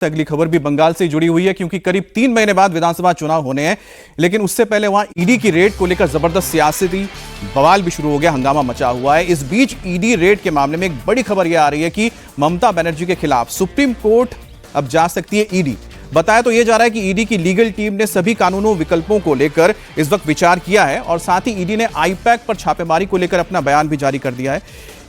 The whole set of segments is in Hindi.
अगली खबर भी बंगाल से जुड़ी हुई है क्योंकि करीब 3 महीने बाद विधानसभा चुनाव होने हैं, लेकिन उससे पहले वहां ईडी की रेड को लेकर जबरदस्त सियासती बवाल भी शुरू हो गया, हंगामा मचा हुआ है। इस बीच ईडी रेड के मामले में एक बड़ी खबर यह आ रही है कि ममता बनर्जी के खिलाफ सुप्रीम कोर्ट अब जा सकती है ईडी। बताया तो यह जा रहा है कि ईडी की लीगल टीम ने सभी कानूनों विकल्पों को लेकर इस वक्त विचार किया है और साथ ही ईडी ने आईपैक पर छापेमारी को लेकर अपना बयान भी जारी कर दिया है।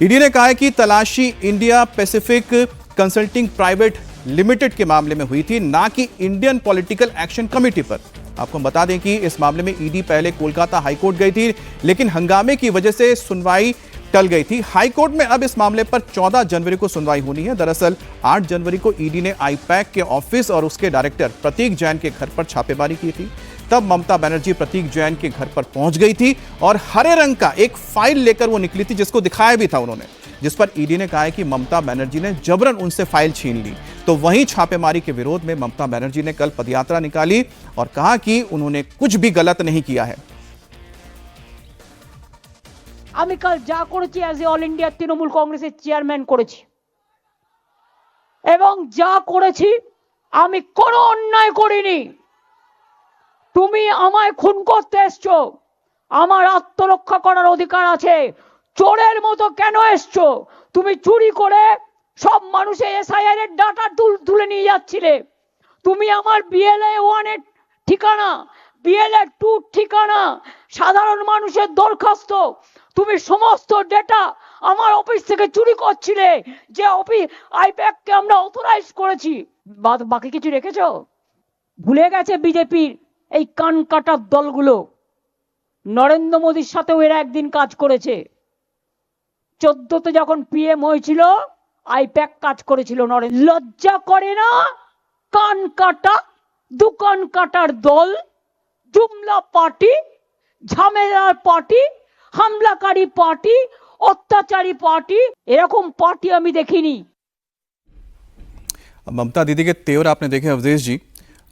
ईडी ने कहा है कि तलाशी India Pacific consulting private limited के मामले में हुई थी, ना कि इंडियन पॉलिटिकल एक्शन कमेटी पर। आपको बता दें कि इस मामले में ईडी पहले कोलकाता हाईकोर्ट गई थी, लेकिन हंगामे की वजह से सुनवाई टल गई थी। हाईकोर्ट में अब इस मामले पर 14 जनवरी को सुनवाई होनी है। दरअसल 8 जनवरी को ईडी ने आईपैक के ऑफिस और उसके डायरेक्टर प्रतीक जैन के घर पर छापेमारी की थी। तब ममता बनर्जी प्रतीक जैन के घर पर पहुंच गई थी और हरे रंग का एक फाइल लेकर वो निकली थी, जिसको दिखाया भी था उन्होंने, जिस पर ईडी ने कहा है कि ममता बनर्जी ने जबरन उनसे फाइल छीन ली। तो वहीं छापेमारी के विरोध में ममता बनर्जी ने कल पदयात्रा निकाली और कहा कि उन्होंने कुछ भी गलत नहीं किया है। আমি কাল যা করেছি as a all India Trinamool কংগ্রেসের চেয়ারম্যান করেছি এবং যা করেছি আমি কোনো অন্যায় করিনি। তুমি আমায় খুন করতে এসছো, আমার আত্মরক্ষা করার অধিকার আছে। চোরের মতো কেন এসছো? তুমি চুরি করে সব মানুষের এসআইআর এর ডাটা তুলে নিয়ে যাচ্ছিলে। তুমি আমার বিএলএ 1 এর ঠিকানা, বিএলএ 2 ঠিকানা, সাধারণ মানুষের দরখাস্ত, তুমি সমস্ত ডেটা আমার অফিস থেকে চুরি করছিলে, যে অফিস আইপ্যাক কে আমরা অথরাইজ করেছি। বাকি কিছু রেখেছো? ভুলে গেছে বিজেপির এই কান কাটার দলগুলো। নরেন্দ্র মোদীর সাথেও এরা একদিন কাজ করেছে। 14তে যখন পিএম হয়েছিল আইপ্যাক কাজ করেছিল নরেন্দ্র। লজ্জা করে না? কান কাটা দোকান কাটার দল, জুমলা পার্টি, ঝামেলার পার্টি, হামলাকারী পার্টি, অত্যাচারী পার্টি, এরকম পার্টি আমি দেখিনি। ममता दीदी के तेवर आपने देखे अवधेश जी,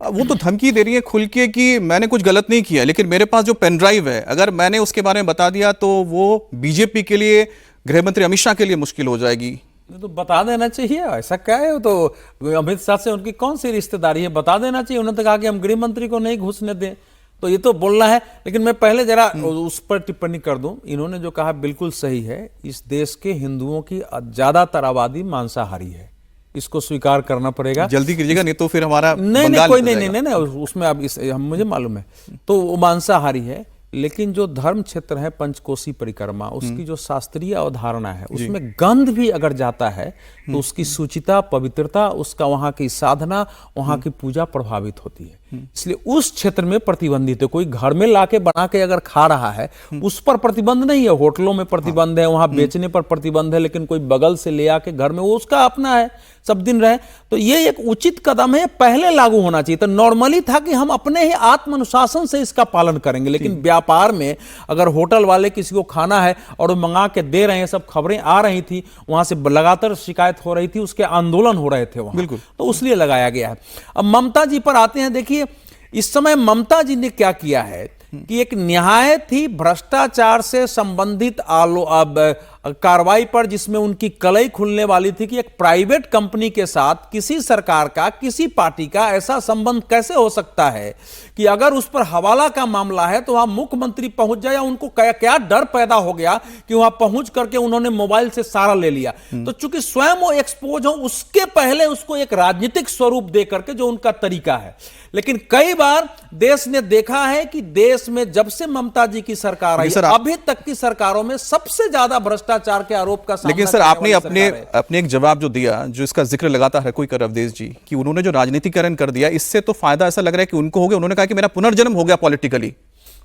वो तो धमकी दे रही है खुल के कि मैंने कुछ गलत नहीं किया, लेकिन मेरे पास जो पेन ड्राइव है अगर मैंने उसके बारे में बता दिया तो वो बीजेपी के लिए, गृह मंत्री अमित शाह के लिए मुश्किल हो जाएगी। तो बता देना चाहिए, ऐसा क्या है? तो अमित शाह से उनकी कौन सी रिश्तेदारी है? बता देना चाहिए। उन्होंने तो कहा कि हम गृह मंत्री को नहीं घुसने दें, तो ये तो बोलना है। लेकिन मैं पहले जरा उस पर टिप्पणी कर दूं। इन्होंने जो कहा बिल्कुल सही है। इस देश के हिंदुओं की ज्यादातर आबादी मांसाहारी है, इसको स्वीकार करना पड़ेगा। जल्दी कीजिएगा नहीं तो फिर हमारा नहीं कोई नहीं, उसमें अब मुझे मालूम है। तो वो मांसाहारी है, लेकिन जो धर्म क्षेत्र है पंचकोशी परिक्रमा, उसकी जो शास्त्रीय अवधारणा है उसमें गंध भी अगर जाता है तो उसकी सुचिता, पवित्रता, उसका वहां की साधना, वहां की पूजा प्रभावित होती है। इसलिए उस क्षेत्र में प्रतिबंधित है। कोई घर में लाके बना के अगर खा रहा है उस पर प्रतिबंध नहीं है। होटलों में प्रतिबंध है, वहां बेचने पर प्रतिबंध है, लेकिन कोई बगल से ले आके घर में, वो उसका अपना है, सब दिन रहे। तो ये एक उचित कदम है, पहले लागू होना चाहिए। तो नॉर्मली था कि हम अपने ही आत्म अनुशासन से इसका पालन करेंगे, लेकिन व्यापार में अगर होटल वाले किसी को खाना है और वो मंगा के दे रहे हैं, सब खबरें आ रही थी, वहां से लगातार शिकायत हो रही थी, उसके आंदोलन हो रहे थे वहां, बिल्कुल, तो इसलिए लगाया गया है। अब ममता जी पर आते हैं। देखिए इस समय ममता जी ने क्या किया है कि एक निहायत ही भ्रष्टाचार से संबंधित कार्रवाई पर, जिसमें उनकी कलई खुलने वाली थी कि एक प्राइवेट कंपनी के साथ किसी सरकार का, किसी पार्टी का ऐसा संबंध कैसे हो सकता है कि अगर उस पर हवाला का मामला है तो वहां मुख्यमंत्री पहुंच जाए। उनको क्या डर पैदा हो गया कि वहां पहुंच करके उन्होंने मोबाइल से सारा ले लिया। तो चूंकि स्वयं वो एक्सपोज हो, उसके पहले उसको एक राजनीतिक स्वरूप दे करके, जो उनका तरीका है। लेकिन कई बार देश ने देखा है कि देश में जब से ममता जी की सरकार आई, अभी तक की सरकारों में सबसे ज्यादा भ्रष्टाचार के आरोप का सामना। लेकिन सर आपने अपने एक जवाब जो दिया, जो इसका जिक्र लगाता है कोई कर अवधेश जी, कि उन्होंने जो राजनीतिकरण कर दिया, इससे तो फायदा ऐसा लग रहा है कि उनको हो गया। उन्होंने कहा कि मेरा पुनर्जन्म हो गया पॉलिटिकली,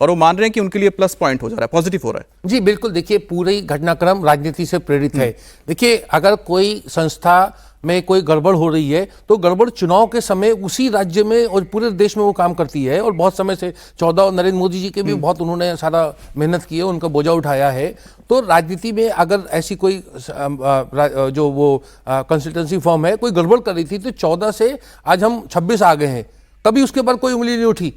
और वो मान रहे हैं कि उनके लिए प्लस पॉइंट हो जा रहा है, पॉजिटिव हो रहा है। जी बिल्कुल। देखिए पूरी घटनाक्रम राजनीति से प्रेरित है। देखिए अगर कोई संस्था में कोई गड़बड़ हो रही है तो गड़बड़ चुनाव के समय उसी राज्य में और पूरे देश में वो काम करती है। और बहुत समय से 14 नरेंद्र मोदी जी के भी बहुत उन्होंने सारा मेहनत की है, उनका बोझा उठाया है। तो राजनीति में अगर ऐसी कोई जो वो कंसल्टेंसी फर्म है कोई गड़बड़ कर रही थी, तो 14 से आज हम 26 आ गए हैं, कभी उसके बाद कोई उंगली नहीं उठी।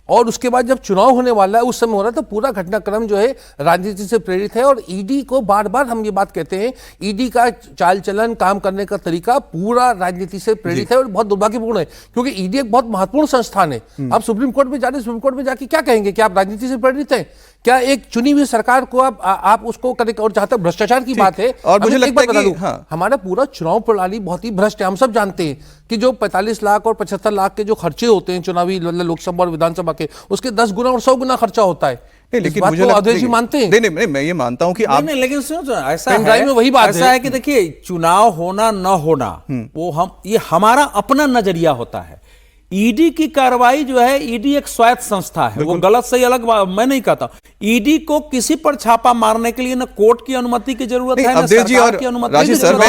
और उसके बाद जब चुनाव होने वाला है उस समय हो रहा है, तो पूरा घटनाक्रम जो है राजनीति से प्रेरित है। और ईडी को बार बार हम ये बात कहते हैं, ईडी का चाल चलन, काम करने का तरीका पूरा राजनीति से प्रेरित है और बहुत दुर्भाग्यपूर्ण है, क्योंकि ईडी एक बहुत महत्वपूर्ण संस्थान है। आप सुप्रीम कोर्ट में जा रहे हैं, सुप्रीम कोर्ट में जाके क्या कहेंगे कि आप राजनीति से प्रेरित हैं? क्या एक चुनी हुई सरकार को आप उसको करें? और जहां तक भ्रष्टाचार की बात है, और मुझे लगता है कि हमारा पूरा चुनाव प्रणाली बहुत ही भ्रष्ट है। हम सब जानते हैं कि जो 45 लाख और 75 लाख के जो खर्चे होते हैं चुनावी, लोकसभा और विधानसभा के, उसके 10 गुना और 100 गुना खर्चा होता है। लेकिन मुझे अवधेश जी मानते हैं? नहीं, मैं ये मानता हूं कि आप नहीं, लेकिन सुनो, ऐसा है, में वही बात ऐसा है कि देखिए, चुनाव होना न होना वो ये हमारा अपना नजरिया होता है। ईडी की कार्रवाई जो है, ईडी एक स्वायत्त संस्था है, वो गलत सही अलग मैं नहीं कहता। ईडी को किसी पर छापा मारने के लिए न कोर्ट की अनुमति की जरूरत है, न सरकार की अनुमति की जरूरत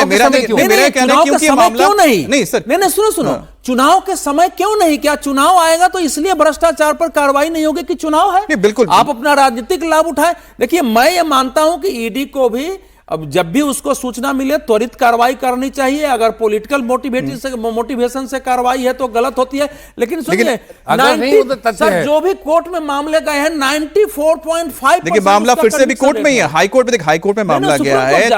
है। नहीं, सुनो, चुनाव के समय क्यों नहीं? क्या चुनाव आएगा तो इसलिए भ्रष्टाचार पर कार्रवाई नहीं होगी कि चुनाव है? बिल्कुल, आप अपना राजनीतिक लाभ उठाएं। देखिए, मैं ये मानता हूं कि ईडी को भी अब जब भी उसको सूचना मिले त्वरित कार्रवाई करनी चाहिए। अगर पॉलिटिकल मोटिवेशन से कार्रवाई है तो गलत होती है। लेकिन सुनिए, जो भी कोर्ट में मामले गए हैं 94.5, देखिए मामला फिर से भी कोर्ट में ही है, हाई कोर्ट में। हाई कोर्ट में मामला गया है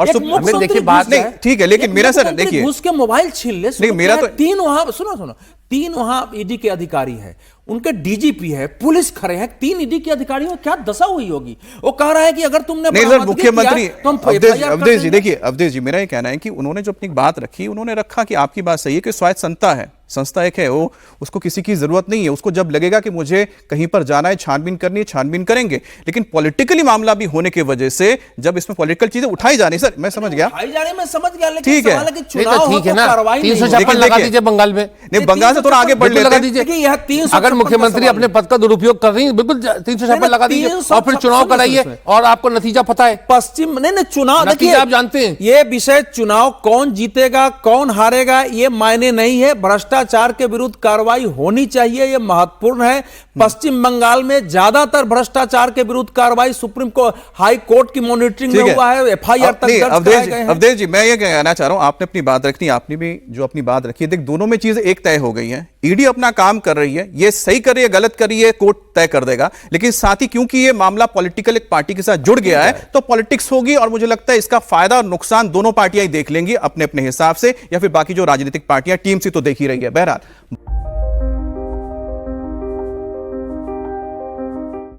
तो देखिए बात नहीं ठीक है, लेकिन मेरा सर देखिए, घुस के मोबाइल छीन ले, मेरा तो 3 वहां सुनो 3 वहां ईडी के अधिकारी है, उनके डीजीपी है, पुलिस खड़े हैं, 3 ईडी के अधिकारियों की क्या दशा हुई होगी? वो कह रहा है कि अगर तुमने मुख्यमंत्री अवधेश जी, देखिए अवधेश जी, मेरा ये कहना है कि उन्होंने जो अपनी बात रखी, उन्होंने रखा कि आपकी बात सही है कि स्वायत्त संस्था है, संस्था एक है, वो उसको किसी की जरूरत नहीं है। उसको जब लगेगा कि मुझे कहीं पर जाना है, छानबीन करनी है, छानबीन करेंगे। लेकिन पॉलिटिकली मामला भी होने की वजह से जब इसमें पॉलिटिकल चीजें उठाई जा रही, सर मैं समझ गया, मैं समझ गया, लेकिन ठीक है, ठीक है ना, 356 लगा दीजिए बंगाल में। नहीं, बंगाल से थोड़ा आगे बढ़ लेते हैं। अगर मुख्यमंत्री अपने पद का दुरुपयोग कर रही है, बिल्कुल 356 लगा दीजिए और फिर चुनाव कराइए और आपको नतीजा पता है। पश्चिम नहीं चुनाव, देखिए आप जानते हैं ये विषय, चुनाव कौन जीतेगा कौन हारेगा ये मायने नहीं है। भ्रष्टाचार के विरुद्ध कार्रवाई होनी चाहिए, यह महत्वपूर्ण है। पश्चिम बंगाल में ज्यादातर भ्रष्टाचार के विरुद्ध कार्रवाई सुप्रीम कोर्ट, हाई कोर्ट की मॉनिटरिंग में हुआ है, एफआईआर तक दर्ज कराए गए हैं। अवधेश जी, मैं ये कहना चाह रहा हूं, आपने अपनी बात रखनी, आपने भी जो अपनी बात रखी है, देख दोनों में चीजें एक तय हो गई हैं। ईडी अपना काम कर रही है, ये सही कर रही है गलत कर रही है कोर्ट तय कर देगा, लेकिन साथ ही क्योंकि ये मामला पॉलिटिकल एक पार्टी के साथ जुड़ गया है तो पॉलिटिक्स होगी, और मुझे लगता है इसका फायदा और नुकसान दोनों पार्टियां ही देख लेंगी अपने अपने हिसाब से, या फिर बाकी जो राजनीतिक पार्टियां टीम से तो देख ही रही है। बहरहाल